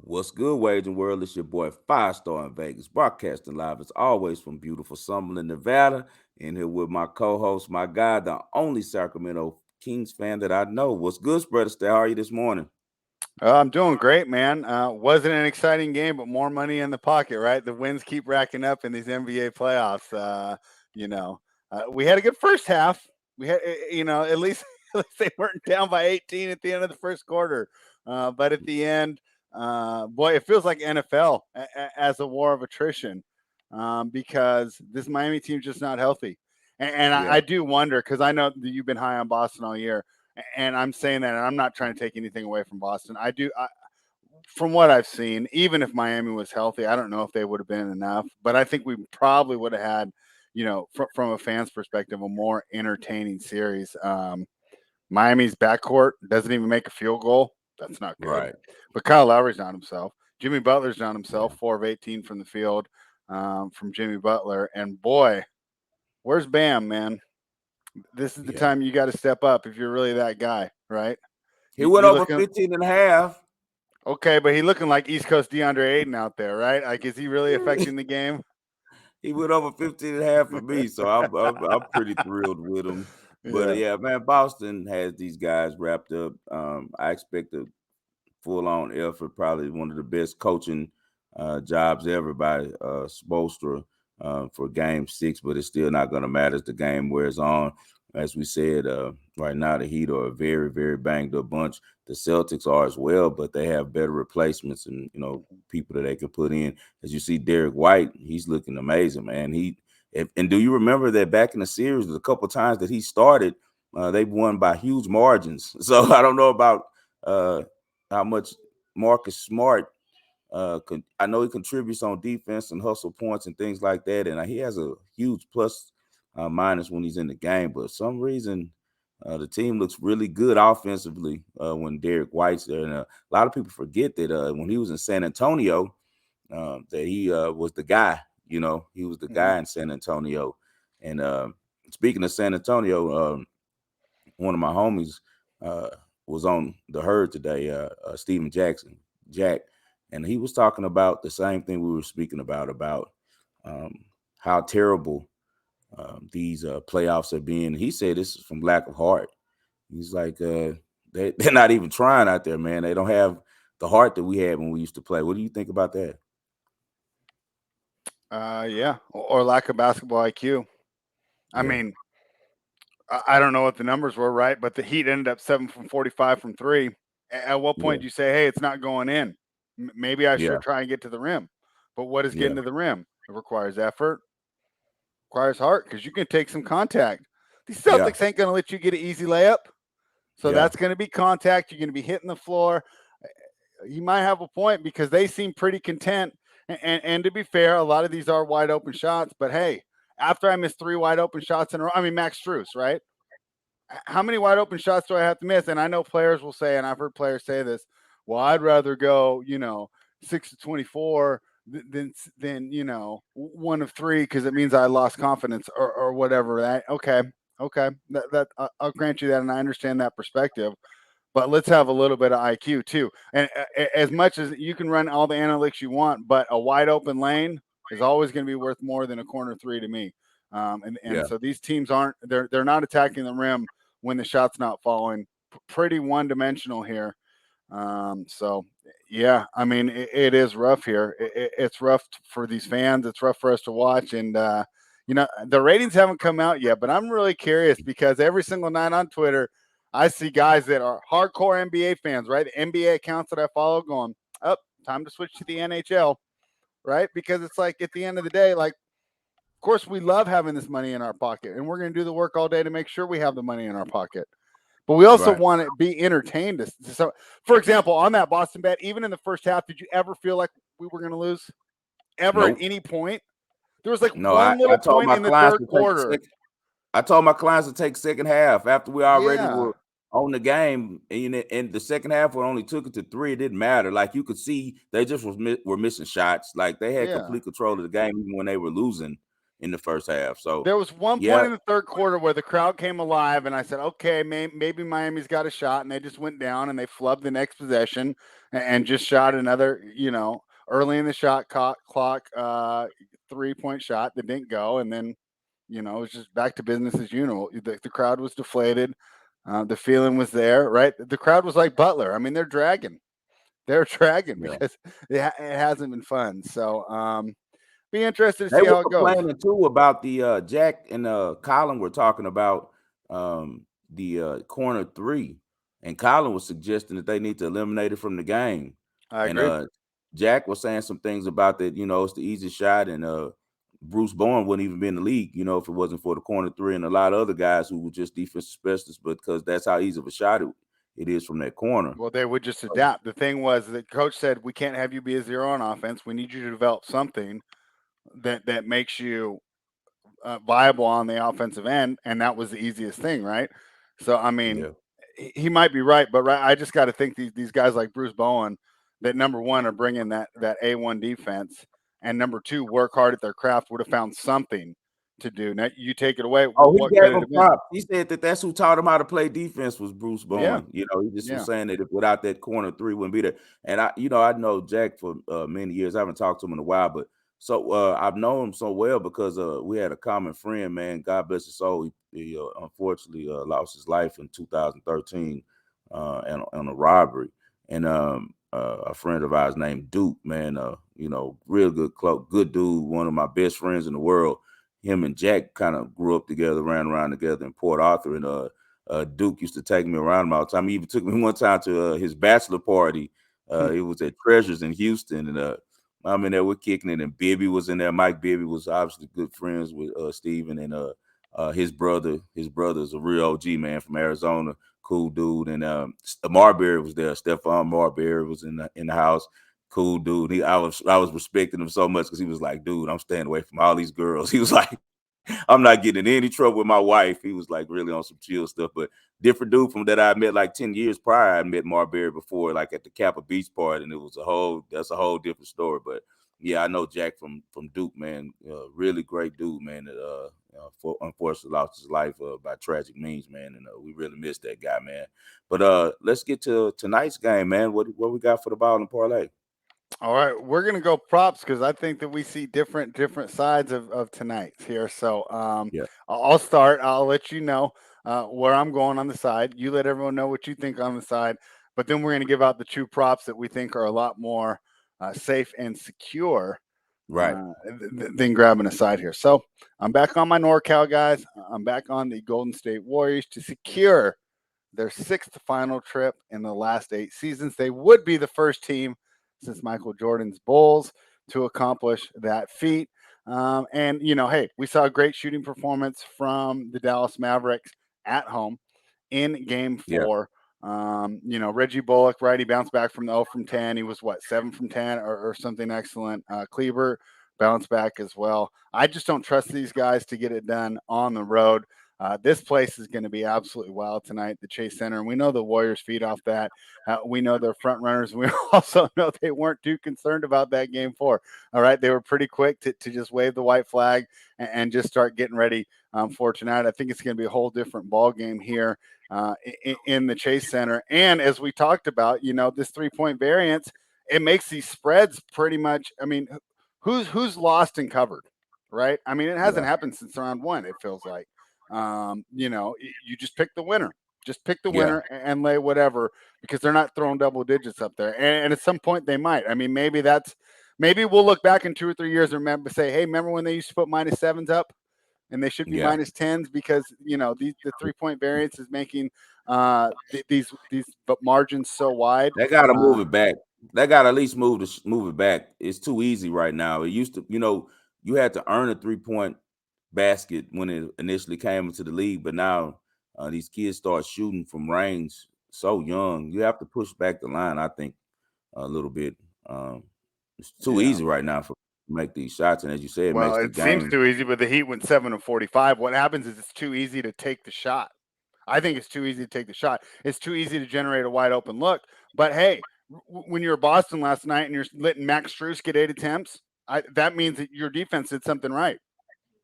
What's good, Wagering World? It's your boy Five Star in Vegas, broadcasting live as always from beautiful Summerlin, Nevada. In here with my co-host, my guy, the only Sacramento Kings fan that I know. What's good, Spreader? How are you this morning? I'm doing great, man. Wasn't an exciting game, but more money in the pocket, right? The wins keep racking up in these NBA playoffs. We had a good first half. We had, at least, at least they weren't down by 18 at the end of the first quarter. But at the end, boy, it feels like NFL as a war of attrition because this Miami team's just not healthy. And I, Yeah, I do wonder because I know that you've been high on Boston all year and I'm saying that, and I'm not trying to take anything away from Boston. From what I've seen, even if Miami was healthy, I don't know if they would have been enough. But I think we probably would have had, from a fan's perspective, a more entertaining series. Miami's backcourt doesn't even make a field goal. That's not good. right. But Kyle Lowry's not himself. Jimmy Butler's not Yeah, himself. 4 of 18 from the field from Jimmy Butler. And boy, where's Bam, man? This is the yeah. time you got to step up if you're really that guy, right? He went You over looking 15 and a half. okay, but he looking like East Coast DeAndre Ayton out there, right? Like, is he really affecting the game? He went over 15 and a half for me, so I'm pretty thrilled with him. But Yeah. yeah, man, Boston has these guys wrapped up. I expect a full-on effort, probably one of the best coaching jobs ever by Spoelstra for Game 6, but it's still not going to matter as the game wears on. As we said, right now the Heat are a very, very banged up bunch. The Celtics are as well, but they have better replacements and people that they can put in. As you see, Derek White, he's looking amazing, man. And do you remember that back in the series, a couple of times that he started, they've won by huge margins. So I don't know about how much Marcus Smart. I know he contributes on defense and hustle points and things like that, and he has a huge plus minus when he's in the game. But for some reason, the team looks really good offensively when Derek White's there. And a lot of people forget that when he was in San Antonio, that he was the guy. He was the Mhm. guy in San Antonio. And speaking of San Antonio, one of my homies uh, was on the herd today, Steven Jack, and he was talking about the same thing we were speaking about um, how terrible these playoffs are being. He said this is from lack of heart. He's like, they're not even trying out there, man. They don't have the heart that we had when we used to play. What do you think about that? Yeah, or lack of basketball IQ. I Yeah, mean, I don't know what the numbers were, right? But the Heat ended up 7 from 45 from three. At what point yeah, do you say, "Hey, it's not going in"? Maybe I yeah, should try and get to the rim. But what is yeah, getting to the rim? It requires effort, requires heart, because you can take some contact. These yeah, Celtics ain't going to let you get an easy layup. So yeah, that's going to be contact. You're going to be hitting the floor. You might have a point because they seem pretty content. And to be fair, a lot of these are wide open shots. But hey, after I missed 3 wide open shots in a row, I mean, Max Struess, right? How many wide open shots do I have to miss? And I know players will say, and I've heard players say this, well, I'd rather go, 6 to 24 than 1 of 3 because it means I lost confidence or whatever. That okay, that I'll grant you that, and I understand that perspective. But let's have a little bit of IQ too. And as much as you can run all the analytics you want, but a wide open lane is always going to be worth more than a corner three to me. And yeah. so these teams aren't they're not attacking the rim when the shot's not falling. Pretty one dimensional here. So yeah, I mean it is rough here. It's rough for these fans. It's rough for us to watch, and the ratings haven't come out yet. But I'm really curious because every single night on Twitter, I see guys that are hardcore NBA fans, right? The NBA accounts that I follow going, up, time to switch to the NHL, right? Because it's like at the end of the day, like of course we love having this money in our pocket, and we're going to do the work all day to make sure we have the money in our pocket. But we also Right. want to be entertained. So, for example, on that Boston bet, even in the first half, did you ever feel like we were going to lose? Ever at Nope. any point? There was like No, I, one I little told point my in the clients third to take the quarter. second. I told my clients to take second half after we already Yeah, were on the game, and the second half we only took it to 3. It didn't matter. Like you could see, they just were missing shots. Like they had yeah. complete control of the game even when they were losing. in the first half. So there was one point yeah, in the third quarter where the crowd came alive, and I said, okay, maybe Miami's got a shot, and they just went down and they flubbed the next possession and just shot another, early in the shot clock, 3-point shot that didn't go, and then it was just back to business as usual. The crowd was deflated. The feeling was there, right? The crowd was like Butler. I mean, they're dragging. They're dragging yeah. because it hasn't been fun. So, be interested to They see were how it goes. complaining too about the Jack and Colin were talking about the corner three, and Colin was suggesting that they need to eliminate it from the game. I And agree. Jack was saying some things about that, it's the easiest shot, and Bruce Bowen wouldn't even be in the league, if it wasn't for the corner three, and a lot of other guys who were just defensive specialists, but because that's how easy of a shot it is from that corner. Well, they would just adapt. The thing was that coach said, we can't have you be a zero on offense. We need you to develop something that makes you viable on the offensive end, and that was the easiest thing, right? So, I mean, Yeah. he might be right, but I just got to think these guys like Bruce Bowen, that number one are bringing that A1 defense, and number two work hard at their craft, would have found something to do. Now you take it away. Oh, he What gave could it him have been? props. He said that that's who taught him how to play defense was Bruce Yeah, Bowen. He just was yeah. saying that if without that corner three wouldn't be there. And I know Jack for many years. I haven't talked to him in a while, but so I've known him so well because we had a common friend, man. God bless his soul. He unfortunately lost his life in 2013 on a robbery. And a friend of ours named Duke, man, real good dude, one of my best friends in the world. Him and Jack kind of grew up together, ran around together in Port Arthur, and Duke used to take me around him all the time. He even took me one time to his bachelor party. It was at Treasures in Houston, and I'm in there, we're kicking it, and Bibby was in there. Mike Bibby was obviously good friends with Steven, and his brother. His brother's a real OG, man, from Arizona, cool dude. And Marbury was there. Stephon Marbury was in the house. Cool dude. I was respecting him so much because he was like, dude, I'm staying away from all these girls. He was like, I'm not getting in any trouble with my wife. He was like really on some chill stuff, but different dude from that I met like 10 years prior. I met Marbury before, like at the Kappa Beach party, and that's a whole different story. But yeah, I know Jack from Duke, man. Really great dude, man. That unfortunately lost his life by tragic means, man. And we really miss that guy, man. But let's get to tonight's game, man. What we got for the ball and parlay? All right, we're gonna go props because I think that we see different sides of tonight's here. So Yeah. I'll start. I'll let you know where I'm going on the side. You let everyone know what you think on the side, but then we're gonna give out the two props that we think are a lot more safe and secure Right. than grabbing a side here. So I'm back on my NorCal guys. I'm back on the Golden State Warriors to secure their sixth final trip in the last 8 seasons. They would be the first team since Michael Jordan's Bulls to accomplish that feat. And, hey, we saw a great shooting performance from the Dallas Mavericks at home in game Yeah. 4. Reggie Bullock, right? He bounced back from the 0 from 10. He was 7 from 10 or something excellent. Kleber bounced back as well. I just don't trust these guys to get it done on the road. This place is going to be absolutely wild tonight, the Chase Center. And we know the Warriors feed off that. We know they're front runners. We also know they weren't too concerned about that game 4. All right. They were pretty quick to just wave the white flag and just start getting ready for tonight. I think it's going to be a whole different ball game here in the Chase Center. And as we talked about, this 3-point variance, it makes these spreads pretty much. I mean, who's lost and covered, right? I mean, it hasn't Yeah. happened since round 1, it feels like. You just pick the winner. Just pick the Yeah. winner and lay whatever because they're not throwing double digits up there. And at some point they might. I mean, maybe we'll look back in 2 or 3 years and say, hey, remember when they used to put -7s up and they should be Yeah. -10s because the 3-point variance is making these margins so wide. They gotta move it back. They gotta at least move it back. It's too easy right now. It used to, you had to earn a 3-point basket when it initially came into the league, but now these kids start shooting from range so young. You have to push back the line, I think, a little bit. It's too Yeah. easy right now for to make these shots, and as you said, it Well, makes the it seems game. too easy, but the Heat went 7 of 45. What happens is it's too easy to take the shot. I think it's too easy to take the shot. It's too easy to generate a wide open look. But hey, when you were Boston last night and you're letting Max Strus get 8 attempts, that means that your defense did something right.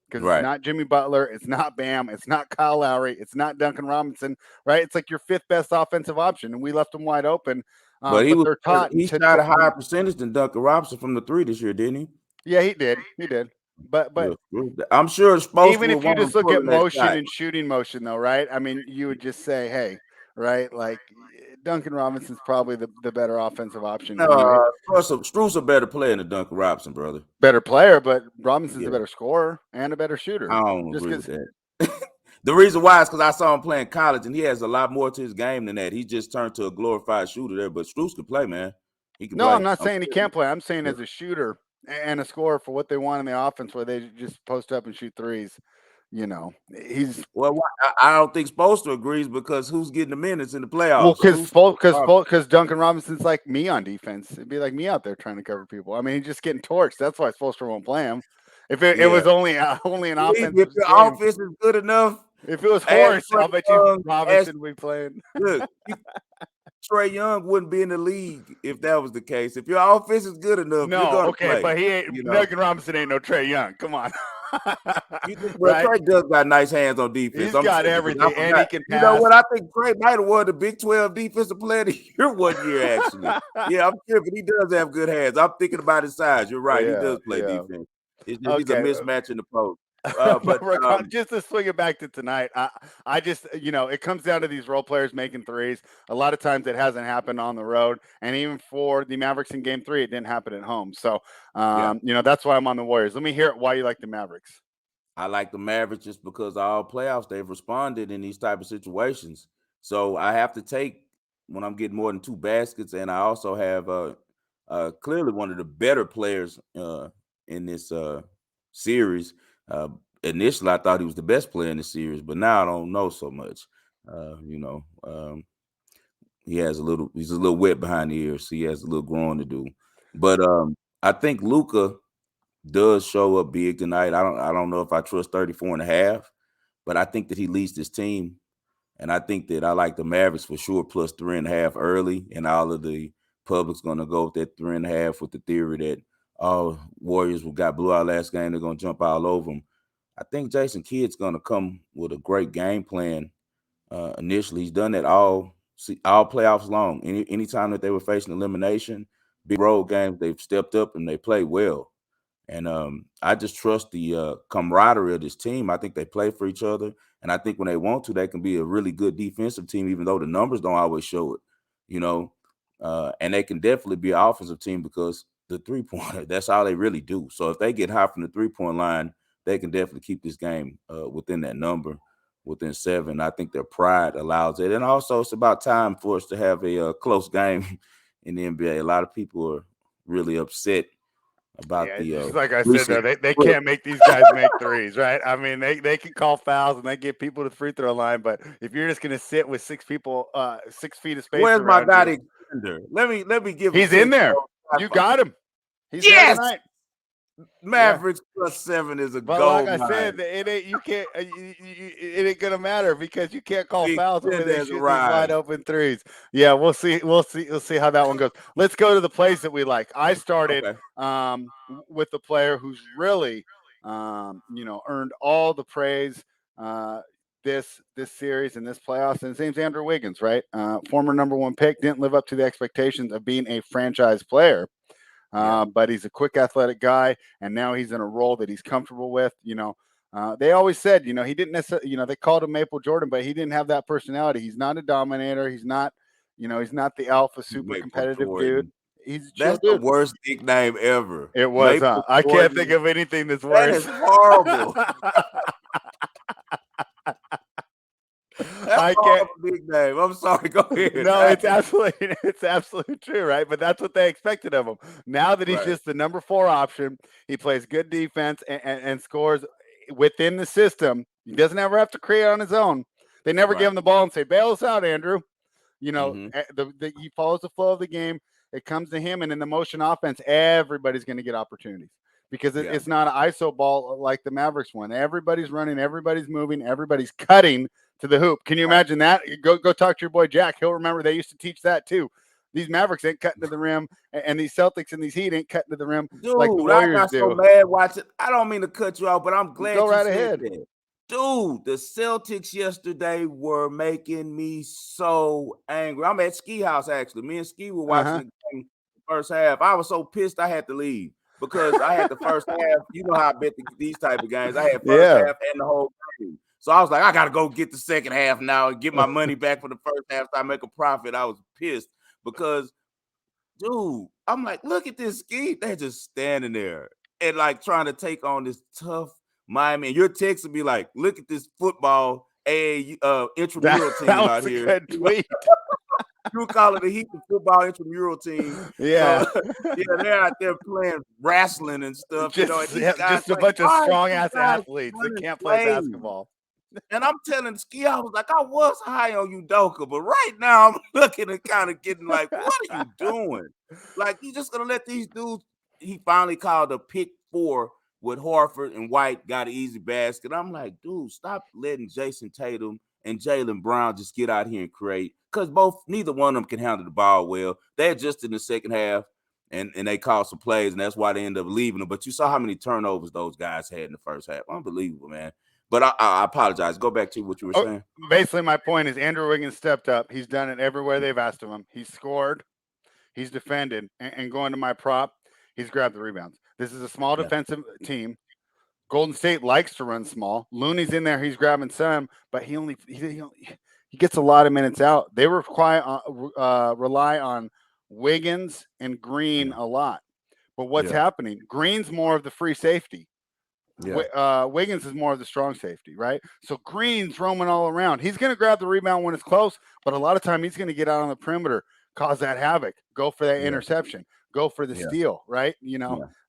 because it's Right. not Jimmy Butler, it's not Bam, it's not Kyle Lowry, it's not Duncan Robinson, right? It's like your fifth best offensive option, and we left them wide open. But But they're taught he shot a higher percentage than Duncan Robinson from the three this year, didn't he? yeah, he did. But Yeah. I'm sure it's supposed even to if you want him just look at pulling that motion shot. and shooting motion, though, right? I mean, you would just say, hey, right, like Duncan Robinson's probably the better offensive option anyway. Strus a better player than Duncan Robinson, brother. Better player, but Robinson's Yeah. a better scorer and a better shooter. I don't Just agree with because. that. The reason why is because I saw him playing college, and he has a lot more to his game than that. He just turned to a glorified shooter there, but Strus can play, man. He can No, play. I'm not saying he can't play. I'm saying Yeah. as a shooter and a scorer for what they want in the offense, where they just post up and shoot threes. You know, he's Well, I don't think Spoelstra agrees because who's getting the minutes in the well playoffs? because Duncan Robinson's like me on defense. It'd be like me out there trying to cover people. I mean, he's just getting torched. That's why Spoelstra won't play him. If it Yeah. was only an If offensive your game, offense is good enough, if it was ask Horace, Trae I'll bet you Young, Robinson would be playing. look, Trae Young wouldn't be in the league if that was the case. If your offense is good enough, you're No, gonna okay, play. but he ain't. Duncan Robinson ain't no Trae Young. Come on. Well, Right? Trae does got nice hands on defense. He's got everything, and he can pass. You know what? I think Trae might have won the Big 12 Defensive Player of the Year one year, actually. Yeah, I'm sure, but he does have good hands. I'm thinking about his size. You're right. He does play defense. It's just he's a mismatch in the post. But just to swing it back to tonight, I just, it comes down to these role players making threes. A lot of times it hasn't happened on the road, and even for the Mavericks in Game 3, it didn't happen at home. So, that's why I'm on the Warriors. Let me hear why you like the Mavericks. I like the Mavericks just because all playoffs they've responded in these type of situations. So I have to take when I'm getting more than 2 baskets, and I also have clearly one of the better players in this series. Initially, I thought he was the best player in the series, but now I don't know so much. He's a little wet behind the ears, so he has a little growing to do. But I think Luka does show up big tonight. I don't know if I trust 34.5, but I think that he leads this team. And I think that I like the Mavericks for sure, plus 3.5 early, and all of the public's gonna go with that 3.5 with the theory that Warriors got blew out last game, they're gonna jump all over them. I think Jason Kidd's gonna come with a great game plan. Initially, he's done that all playoffs long. Anytime that they were facing elimination, big road games, they've stepped up and they played well. And I just trust the camaraderie of this team. I think they play for each other. And I think when they want to, they can be a really good defensive team, even though the numbers don't always show it, and they can definitely be an offensive team because the three-pointer, that's all they really do. So if they get high from the three-point line, they can definitely keep this game within that number, within 7. I think their pride allows it. And also it's about time for us to have a close game in the NBA. A lot of people are really upset about just like I said, though, they can't make these guys make threes, right? I mean, they can call fouls and they get people to the free throw line, but if you're just going to sit with 6 people, 6 feet of space, where's my guy the extender? Let me give. He's in there. You got him. He's yes. There tonight. Mavericks plus 7 is a but gold. Like I said, it ain't you can't it ain't gonna matter because you can't call fouls when they shoot these wide open threes. Yeah, we'll see how that one goes. Let's go to the plays that we like. I started with the player who's really earned all the praise this series and this playoffs, and his name's Andrew Wiggins, right? Former number 1 pick, didn't live up to the expectations of being a franchise player. But he's a quick, athletic guy, and now he's in a role that he's comfortable with. They always said, he didn't necessarily, they called him Maple Jordan, but he didn't have that personality. He's not a dominator. He's not, he's not the alpha super Maple competitive Jordan. dude. That's the worst nickname ever. It was, huh? I can't think of anything that's worse. That is horrible. I can't. Big name. I'm sorry. Go ahead. No, it's absolutely true, right? But that's what they expected of him. Now that he's just the number 4 option, he plays good defense and scores within the system. He doesn't ever have to create on his own. They never give him the ball and say, "Bail us out, Andrew." He follows the flow of the game. It comes to him, and in the motion offense, everybody's going to get opportunities because it's not an ISO ball like the Mavericks one. Everybody's running, everybody's moving, everybody's cutting to the hoop. Can you imagine that? Go talk to your boy Jack. He'll remember they used to teach that too. These Mavericks ain't cutting to the rim, and these Celtics and these Heat ain't cutting to the rim like the Dude, I Warriors got so do. mad watching. I don't mean to cut you off, but I'm glad Go you right said ahead. that. Dude, the Celtics yesterday were making me so angry. I'm at Ski House, actually. Me and Ski were watching the game the first half. I was so pissed I had to leave because I had the first half. You know how I bet these type of games. I had first half and the whole game. So I was like, I got to go get the second half now and get my money back for the first half so I make a profit. I was pissed because, dude, I'm like, look at this Ski. They're just standing there and like trying to take on this tough Miami. And your text would be like, look at this football intramural team that was out a here. good tweet. You would call it the Heat the football intramural team. Yeah. Yeah, they're out there playing wrestling and stuff. Just, and these guys just a like, bunch of why are strong you ass guys athletes that running can't play plays? basketball. And I'm telling Ski, I was like, I was high on Udoka, but right now I'm looking and kind of getting like, what are you doing? Like, you just gonna let these dudes? He finally called a pick 4 with Horford and White, got an easy basket. I'm like, dude, stop letting Jason Tatum and Jaylen Brown just get out here and create, because neither one of them can handle the ball well. They're just in the second half, and they called some plays, and that's why they ended up leaving them. But you saw how many turnovers those guys had in the first half. Unbelievable, man. But I apologize. Go back to what you were saying. Basically, my point is Andrew Wiggins stepped up. He's done it everywhere they've asked him. He's scored, he's defended, and going to my prop, he's grabbed the rebounds. This is a small defensive team. Golden State likes to run small. Looney's in there. He's grabbing some, but he gets a lot of minutes out. They rely on Wiggins and Green a lot. But what's happening? Green's more of the free safety. Wiggins is more of the strong safety, right? So Green's roaming all around. He's going to grab the rebound when it's close, but a lot of time he's going to get out on the perimeter, cause that havoc, go for that interception, go for the steal, right?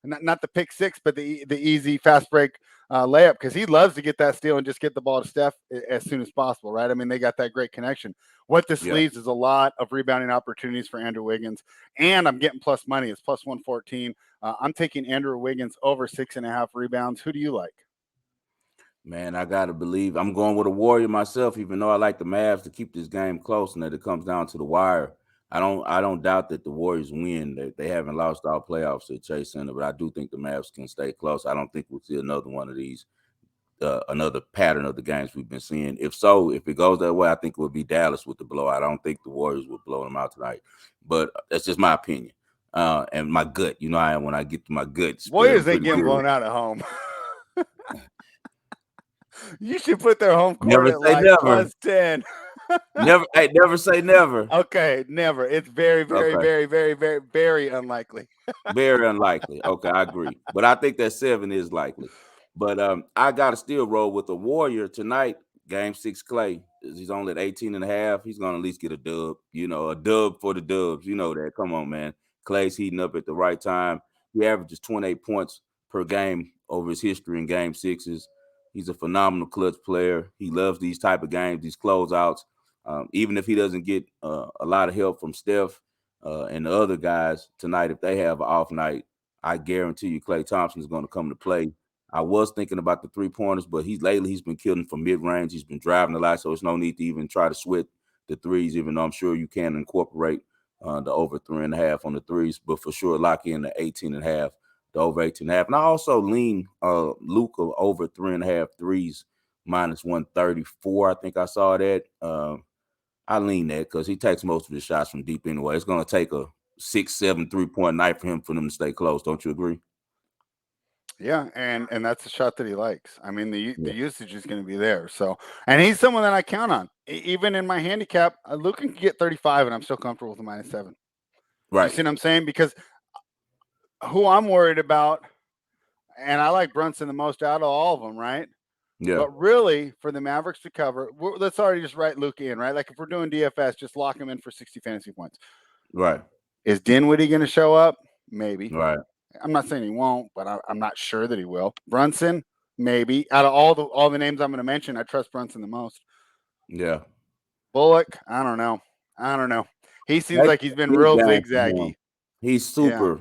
Not the pick 6, but the easy fast break layup, because he loves to get that steal and just get the ball to Steph as soon as possible, right? I mean, they got that great connection. What this leaves is a lot of rebounding opportunities for Andrew Wiggins, and I'm getting plus money. It's plus 114. I'm taking Andrew Wiggins over 6.5 rebounds. Who do you like? Man, I gotta believe I'm going with a Warrior myself, even though I like the Mavs to keep this game close and that it comes down to the wire. I don't doubt that the Warriors win. They haven't lost all playoffs at Chase Center, but I do think the Mavs can stay close. I don't think we'll see another one of these, another pattern of the games we've been seeing. If it goes that way, I think it would be Dallas with the blowout. I don't think the Warriors will blow them out tonight, but that's just my opinion. And my gut, I am when I get to my gut. Warriors ain't getting blown out at home. You should put their home court at like plus 10. Never say never. Okay, never. It's very, very, very, very, very, very unlikely. Very unlikely. Okay, I agree. But I think that 7 is likely. But I got to still roll with the Warrior tonight. Game 6, Clay. He's only at 18.5. He's going to at least get a dub. A dub for the dubs. You know that. Come on, man. Clay's heating up at the right time. He averages 28 points per game over his history in Game 6s. He's a phenomenal clutch player. He loves these type of games, these closeouts. Even if he doesn't get a lot of help from Steph and the other guys tonight, if they have an off night, I guarantee you Klay Thompson is going to come to play. I was thinking about the 3-pointers, but he's been killing from mid-range. He's been driving a lot, so there's no need to even try to sweat the threes, even though I'm sure you can incorporate the over 3.5 on the threes, but for sure lock in the 18.5. The over 18.5. And I also lean Luka over 3.5 threes minus 134. I think I saw that. I lean that because he takes most of his shots from deep anyway. It's going to take a 6-7 3-point night for them to stay close. Don't you agree? Yeah, and that's the shot that he likes. I mean, the usage is going to be there. So, and he's someone that I count on. Even in my handicap, Luka can get 35, and I'm still comfortable with a minus 7. Right. You see what I'm saying? Because who I'm worried about, and I like Brunson the most out of all of them, right? Yeah. But really, for the Mavericks to cover, let's already just write Luka in, right? Like if we're doing DFS, just lock him in for 60 fantasy points. Right. Is Dinwiddie going to show up? Maybe. Right. I'm not saying he won't, but I'm not sure that he will. Brunson, maybe. Out of all the names I'm going to mention, I trust Brunson the most. Yeah. Bullock, I don't know. He seems like he's been real zigzaggy. He's super.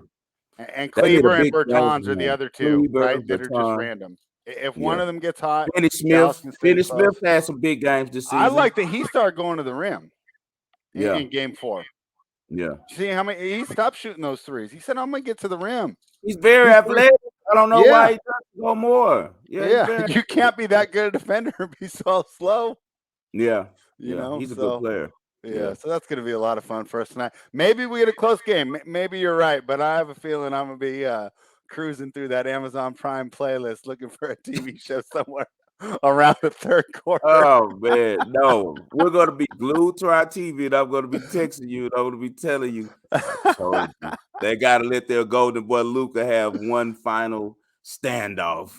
Yeah. And Kleber and Bertans are the other two, right? That are just random. If one of them gets hot, Finney Smith had some big games this season. I like that he started going to the rim in Game 4. Yeah. See how many he stopped shooting those threes. He said, "I'm gonna get to the rim." He's very athletic. I don't know why Yeah, he doesn't go more. Yeah, he's yeah. very You can't be that good a defender and be so slow. yeah, You yeah. know, He's a good so player. yeah, Yeah. so that's gonna be a lot of fun for us tonight. Maybe we get a close game. Maybe you're right, but I have a feeling I'm gonna be cruising through that Amazon Prime playlist looking for a TV show somewhere around the third quarter. Oh man, no. We're gonna be glued to our TV, and I'm gonna be texting you, and I'm gonna be telling you, I told you. They gotta let their golden boy Luca have one final standoff.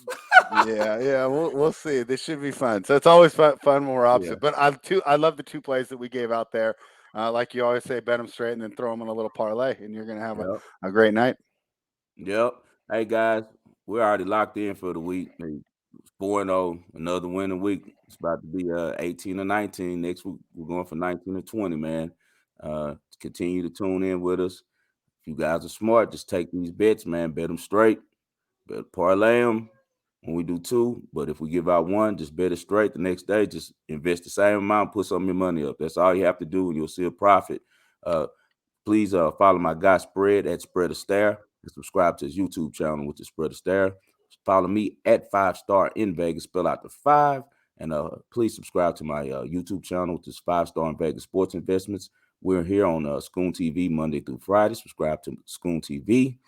Yeah, we'll see. This should be fun. So it's always fun when we're Yeah. opposite. But I love the 2 plays that we gave out there. Like you always say, bet them straight and then throw them in a little parlay, and you're gonna have Yep. a great night. Yep. Hey guys, we're already locked in for the week. 4-0, another winning week. It's about to be 18 or 19. Next week, we're going for 19 or 20, man. Continue to tune in with us. If you guys are smart, just take these bets, man. Bet them straight. Bet parlay them when we do 2. But if we give out 1, just bet it straight. The next day, just invest the same amount, put some of your money up. That's all you have to do, and you'll see a profit. Please follow my guy Spread at Spread ASTAIRE and subscribe to his YouTube channel, which is Spread ASTAIRE. Follow me at 5-Star in Vegas, spell out the 5. And please subscribe to my YouTube channel, which is 5-Star in Vegas Sports Investments. We're here on SCOON TV Monday through Friday. Subscribe to SCOON TV.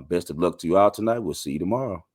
Best of luck to you all tonight. We'll see you tomorrow.